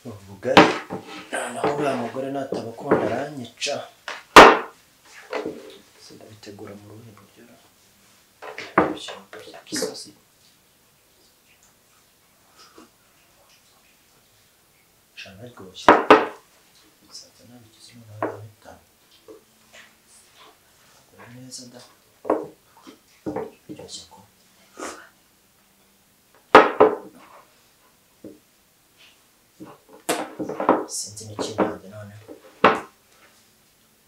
ubugari naho uriya mugore natabakunda aranyica sindabitegura mu ruhe buryo bishyira isosi cyane rwose saza nabigize umuntu w'itanu neza da biryoshye ko sinzi n'ikintu none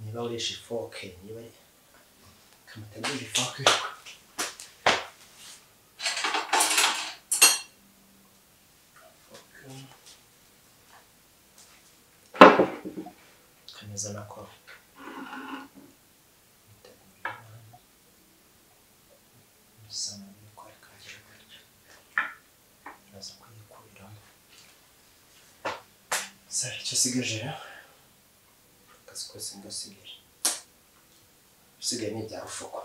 niba urisha ifoke niba kamategura ifoke kaneza nako sana nikora kaje gutya naza kuyikuramo sare icyo sigaje akazi kose ngasigaje usigaye ni ibya rufuko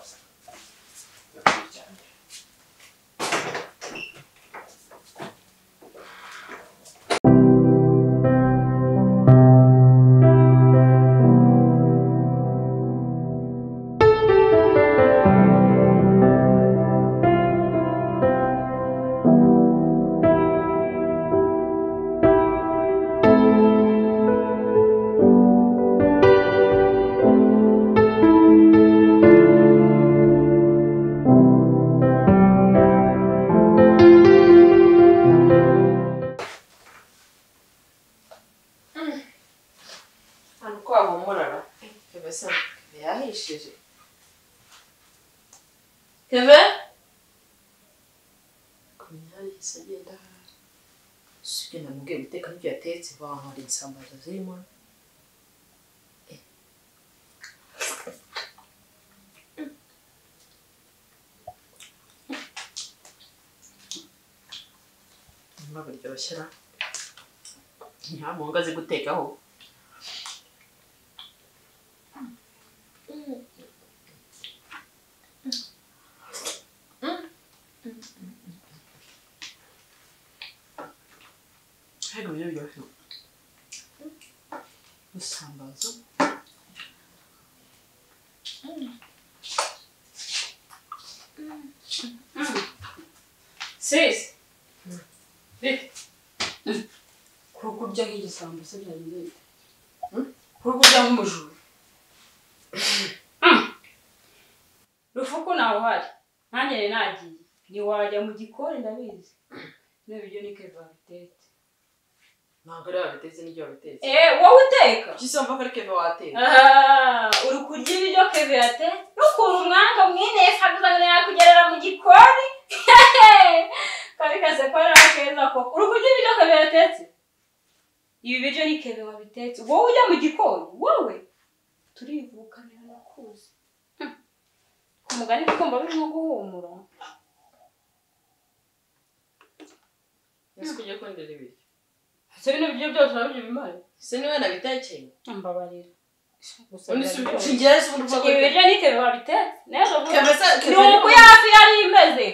Keve? Kunyari sagenda. Sigenda muge guteka n'ibyo yatetse bahari isambaza zirimo. Mwa biryoshera. Nta munga zi gutekaho. Hego yo. Usambaza. Sis. Kurya nk'igisambusa byagenze. Kurya nk'umujuru. Rufuko naho hari. Nanjye nagiye. Ni wajya mu gikoni ndabizi. N'ibyo ni Keva bitetse. Ntabwo ari abitetse n'ibyo bitetse. Wowe uteka? Kisomva ko ari Keva wateka. Uri kurya ibyo Keva yate? N'ukuntu umwanga mwene faguzana yakugerera mu gikoni. Kari kase ko ari akeza ko. Uri kurya ibyo Keva yatetse? Ibi biryo ni Keva wabitetse. Wowe ujya mu gikoni? Wowe turivukanira nakuze. Umugani kumva birimo guhumura. Ese kujya kwendera ibiki? Se bino biryo byose nabyo bimare. Se niwe nabitekeye. Mbabarira. Gusa nigeze ubundi vuga ko ibiryo ni Keva wabitetse. Neza vuga. Nuko yafi yari imeze.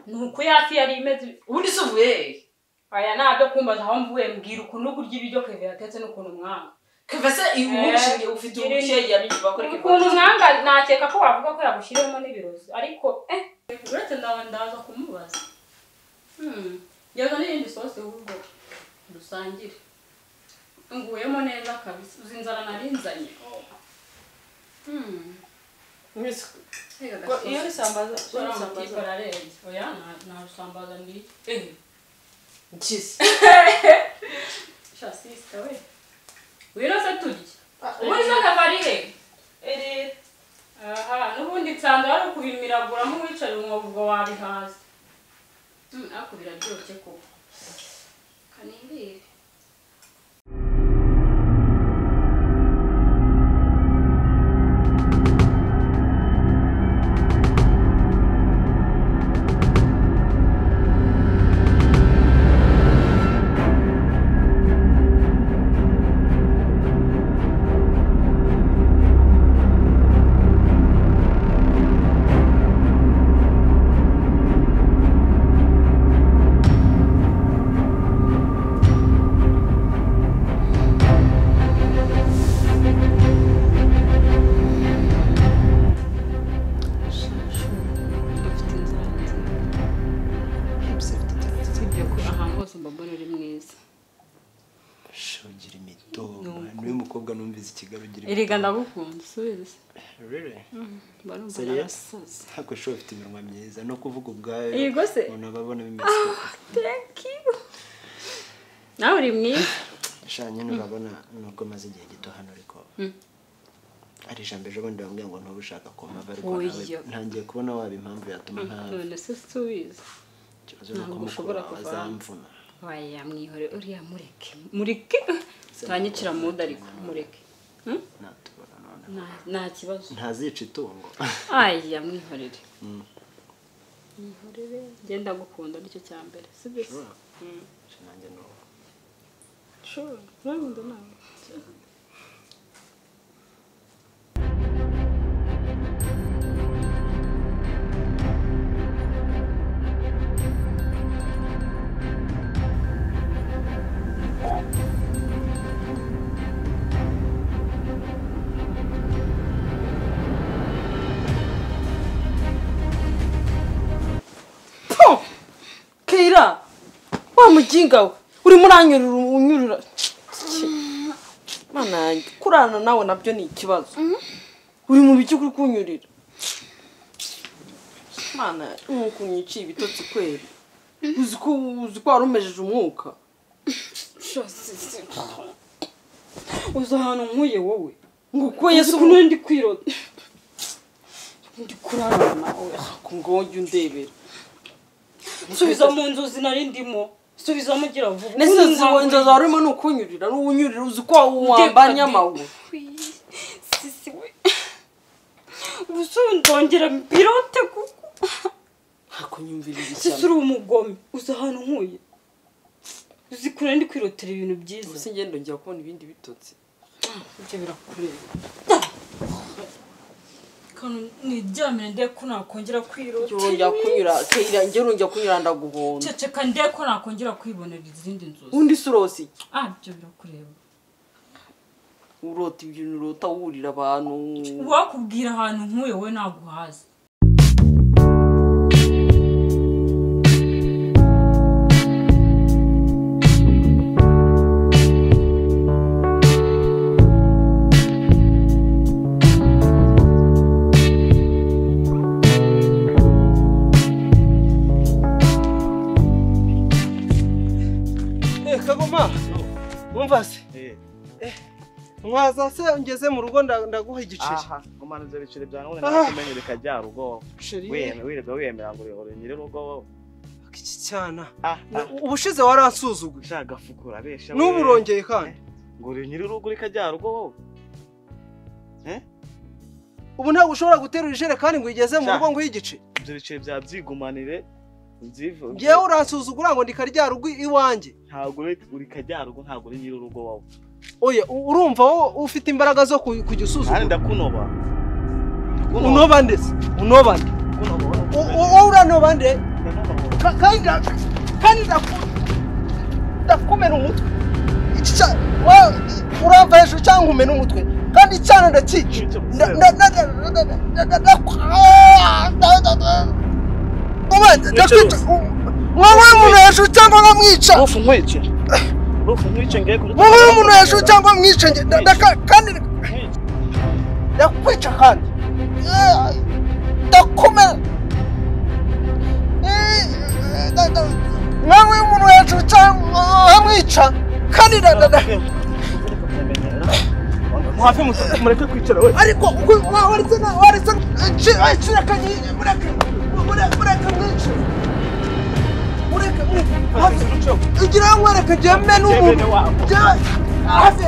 Nuko yafi yari imeze. Ubundi suvuye. Aya nabyo kumbaza aho mvuye mbwira ukuntu kurya ibiryo Keva yatetse n'ukuntu mwanga. Keva se ibushinge ufite ubushye yabiki bakora Keva. Ukuntu mwanga nakeka ko wavuga ko yabushiremo n'ibirozi ariko uretse ndaza kumubaza. Yaza n'indi sauce ahubwo dusangire. Nguyemo neza kabisa uzinzara narinzanye. Mwese. Iyo risambaza bararenze. Oya na risambaza ndi. Nchisi. Chassis we. Wiro se turya. Ubundi zakavali he. Nubundi tsanza ari kubimiragura mu wicara umwovugo wabihaza. Akubira ryoke ko. Kanibire. rwose mbabona uri mwiza shogira imitombo niwe mukobwa numviza ikigali ugira erega ndagukunda subiza really barumva narasaze hako show ufite iminwa myiza no kuvuga ubwayo yego se unababona bimeze thank you nawe uri mwiza shanye nubabona nubwo maze igihe gito hano ariko ari jambo ejo bundi bambwiye ngo ntubushaka kumava ariko ntangiye kubona waba impamvu yatuma nta none se subiza kibazo nuko mushobora kuzamvuna waya mwihore uriya mureke tanyicira muda ariko mureke natubona none nta kibazo ntazica itungo aya mwihorere mwihorere genda gukunda nicyo cyambere sibyo nanjye no sure urabunda nawe Keila wa mujinga we uri muranyurura mana kurana nawe nabyo ni ikibazo uri mu biki kuri kunyurira mana nkukunyici ibitotsi kwera uzi ko warumejeje umwuka uza hano nkuye wowe nguko Yesu kuno ndi kwirota ndi kurana nawe ngo njye undebera subiza mu nzozi nari ndimo subiza mugira vuba nese inzozi warimo nukunyurira n'unyurira uzi ko wambanya amawe sisi we ubusundongera pilote kuko hakunyumvira iki sisi uri umugome uza hano nkuye uzi kure ndi kwirotera ibintu byiza singendo njya kubona ibindi bitotsi ibyo birakureba niryamire ndeko nakongera kwirota njya kunyura Keila njya kunyura ndaguhonda ceceka ndeko nakongera kwibonera izindi nzozi undi surosi byo birakureba urota ibyo urota wurira abantu wakubwira ahantu nkuye we naguhaza Umvase mwaza se ngeze mu rugo ndaguha igiceri umana nze bicire bya none nakumenye bikajya rugo wirega wiyemera ngo uri nyire rugo iki cyana ubushize waransuzuguje shagafukura besha n'uburongeye kandi ngo uri nyire rugo rikajya rugo ubu ntabwo ushobora guterura ijerekani ngo igeze mu rugo ngo y'igiceri ibyo bicire bya byigumanire ngewe uransuzugura ngo ndikarya rugo iwanjye ntabwo uri kajya rugo ntabwo uri nyiri rugo wawe oya urumva wowe ufite imbaraga zo kujya usuzugura kandi ndakunoba unoba ndetse unoba nde wowe uranoba nde kandi ndakumena umutwe urava hejuru cyangwa umena umutwe kandi icyana ndakica wowe umuntu hejuru cyangwa nkamwica Rufu mwice ngiye kuri wowe umuntu hejuru cyangwa mwice kandi ndakwica kandi ndakomera wowe umuntu hejuru cyangwa nkamwica kandi muhafi mureke kwicara we ariko waretse nshyirakanye mureke mwice ugira ngo wereke jembe n'umuntu hafi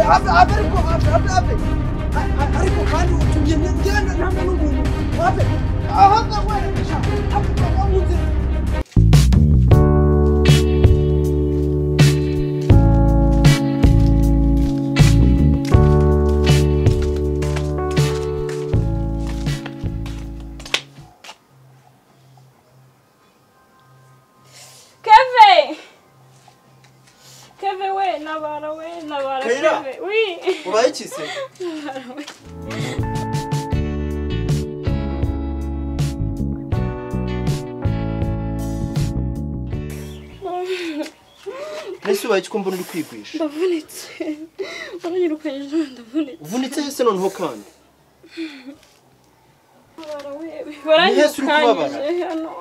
ariko kandi utumye ngenda ntamwe n'umuntu hafi ahanga werekesha hafi munsi Nabara Keila, oui. ubaye iki se? Nese ubaye ko mbona uri kwigwisha. Ndavunitse. Baranyirukanye ndavunitse. Uvunitse hese noneho kandi. Baranyirukanye hano.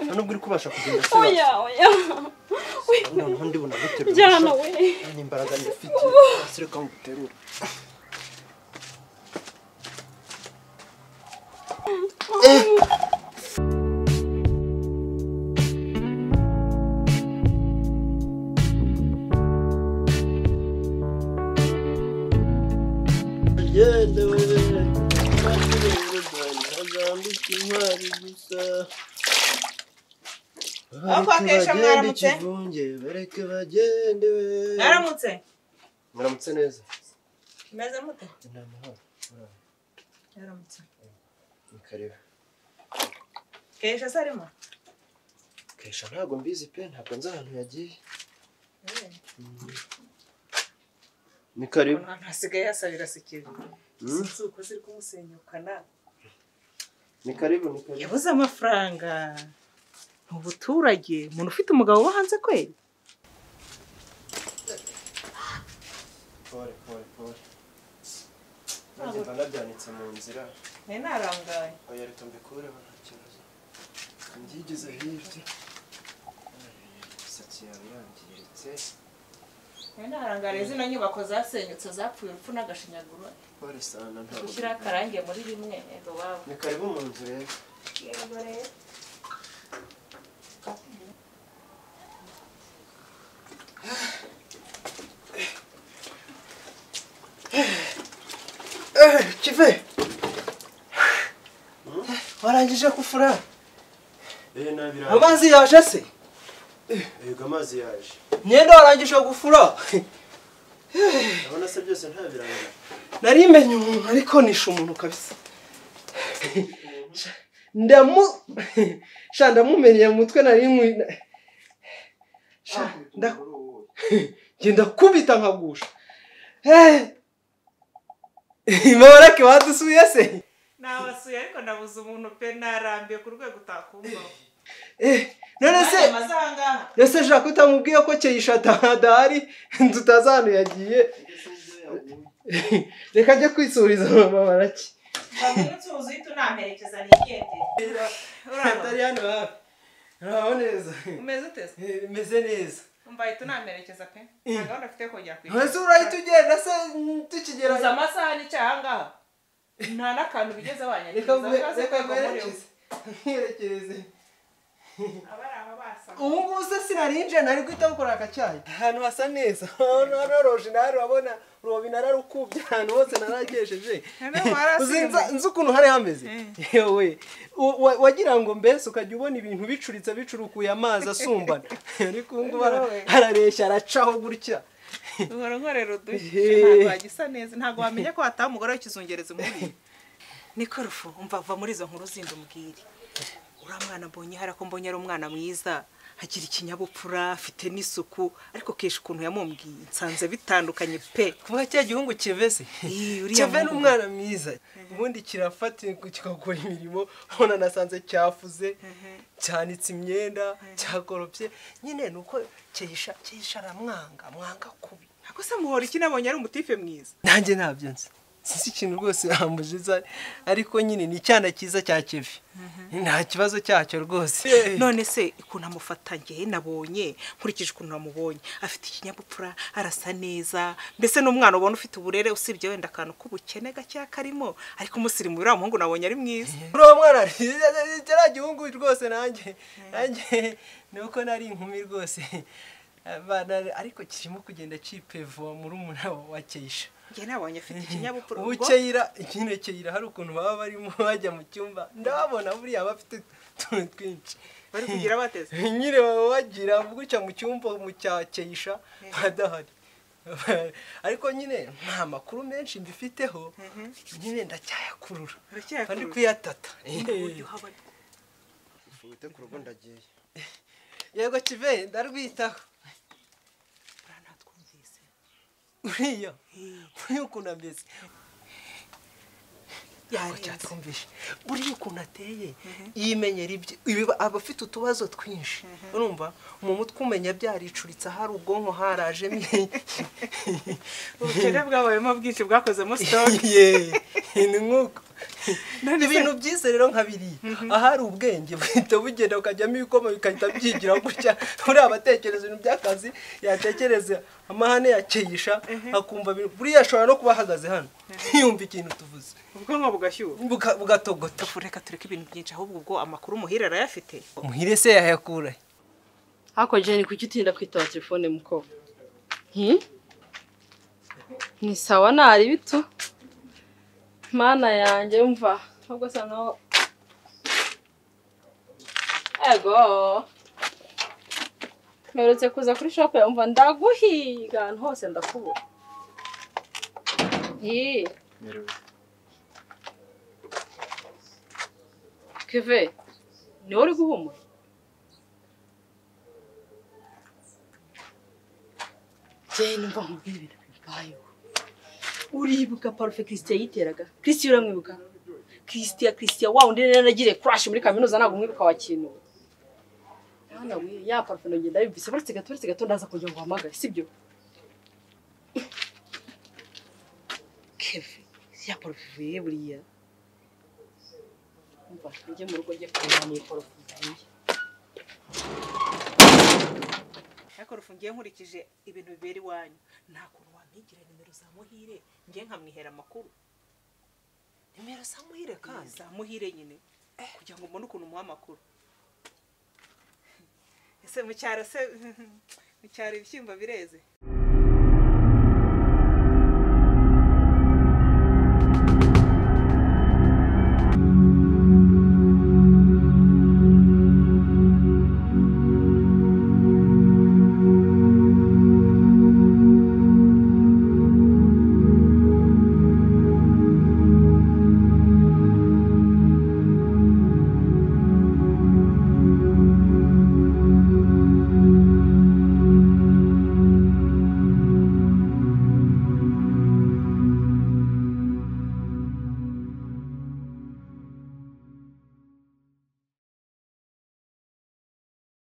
Hano uri kubasha kugenda se. Oya. Noneho ndibona guterura. Jana we. Ni imbaraga ndifite. Asireka nguterura. Kesha mwaramutse? Bareke bagende we. Mwaramutse neza. Meze mute? Namahoro. Mwaramutse. Nikareba. Kesha sarimo? Kesha ntago mbizi pe ntabwo nzi ahantu yagiye. Nikareba. Ntasigaye yasabira sikiri. Sinzi uko ziri kumusenyukana. Nikareba. Yabuze amafaranga. Ubuturage umuntu ufite umugabo wo hanze kweli. Pore. Nagenda nabyanitse mu nzira. Narangaye. Oya reka mbikureho nta kibazo. Ngigize hirya. Satsi yawe yangiritse. Narangaye zino nyubako zasenyutse zapfuye urupfu n'agashinyaguro. Pore sana ntabwo. Gushyira akarange muri rimwe ego babo. Ni karibu mu nzu rero. Yego rero. Kive. Warangije kufura? Nabira. Amazi yaje se? Yego amazi yaje. Nyenda warangije gufura? Abona se byose ntabirangira. Nari menye umuntu ariko nisha umuntu kabisa. Ndamumenye mu mutwe nari ngenda kubita nkagusha. Imarake wadusuye se? Nabasuye ariko ndabuze umuntu pe narambiye ku rwego utakumva. None se amazanga. Ese shaka utamubwiye ko Keisha adahari tutazanu yagiye. Reka njye kwisuriza mama baraki. Bamunutse uzito namperekeza nigende. Urantari hano hafi. Uraho neza. Umeze utese? Meze neza. Umbaye tunamperekeza pe. Nagahunda afite kujya kwiga. Ese urahita ugenda se tukigera. Uza amasaha n'icyahangaha. Nta nakantu bigeze Reka wanyagiriza. Nkirekereze. Abara basa. Ubu ngubu se sinarinje nari guhita gukora akacyayi. Ahantu hasa neza. Naroroje nari urabona urobi nararukubye ahantu hose naragesheje. Nzi ukuntu hari hameze. Yewe wagira ngo mbese ukajya ubona ibintu bicuritse bicurukuye amazi asumbana. Ariko ubu ngubu arareshya aracaho gutya. Uhora nkorera udushya ntabwo wagisa neza ntabwo wamenya ko hataha umugore w'ikizungereza muri. Niko rufu umva muri izo nkuru zindi umbwire. Uramwana mbonye harako mbonye ari umwana mwiza hagira ikinyabupfura afite n'isuku ariko kesha ukuntu yamumbwiye nsanze bitandukanye pe kuba cya gihungu kivese kive n'umwana mwiza ubundi kirafata kikakora imirimo hona nasanze cyafuze cyanitse imyenda cyakoropye nyine nuko Keisha aramwanga kubi ako se muhora iki nabonye ari umutife mwiza nanjye ntabyo nzi sisi ikintu rwose ambujiza ariko nyine ni cyana cyiza cya Kevi nta kibazo cyacyo rwose none se ikuntu amufatanye nabonye nkurikije ukuntu namubonye afite ikinyabupfura arasa neza mbese n'umwana ubona ufite uburere usibye wenda akantu k'ubukene gake karimo ariko umusirimu uriya muhungu nabonye ari mwiza uriya mwana cyara gihungu rwose nanjye nuko nari inkumi rwose ariko kirimo kugenda cipeva muri umuna wa Keisha nge nabonye afite ikinyabupfura ubu Keila hari ukuntu baba barimo bajya mu cyumba ndabona buriya bafite twinshi bari kugira bateze nyine baba bagira gutya mu cyumba mu cya Keisha badahari ariko nyine nta makuru menshi mbifiteho nyine ndacyayakurura kandi kuyatata ufite ku rugo ndagiye yego Kive ndarwitaho uriya ukuntu ameze yatumvishe buriya ukuntu ateye yimenyera ibyo abafite utubazo twinshi urumva mu mutwe umenya byaricuritse hari ubwonko harajemo ubukene bwabayemo bwinshi bwakozemo stock ni nk'uko ibintu byiza rero nka biriya ahari ubwenge buhita bugenda ukajyamo ibikoma bikahita byigira gutya uriya abatekereza ibintu by'akazi yatekereza amahane yakeyisha akumva buriya ashobora no kuba ahagaze hano yumva ikintu tuvuze ubwonko bugashyuha bugatogota reka tureke ibintu byinshi ahubwo ubwo amakuru muhire arayafite muhire se yayakura hako Jenny kuki utinda kwitaba telefone muko ni sawa nari bitu mana yanjye umva ahubwo sa no ego merutse kuza kuri shop umva ndaguhiga ahantu hose ndakubura Keve ni uri guhumura Jane mva nkubwira ibintu bibaye uribuka Parufe Christian yiteraga Christian uramwibuka Christian wa undi nagire crash muri kaminuza ntago mwibuka wa kintu hana we ya Parufe ngenda bivise baretse gato ndaza kujya ngo hamagara sibyo Keve ya Parufe buriya umva njye mu rugo njye kurana Parufe ariko rufungiye nkurikije ibintu bibera iwanyu nta kuntu wampigira nimero za muhire ngiye nkamwihera amakuru nimero za muhire kandi za muhire nyine kugira ngo mbone ukuntu muha amakuru ese mu cyaro ibishyimbo bireze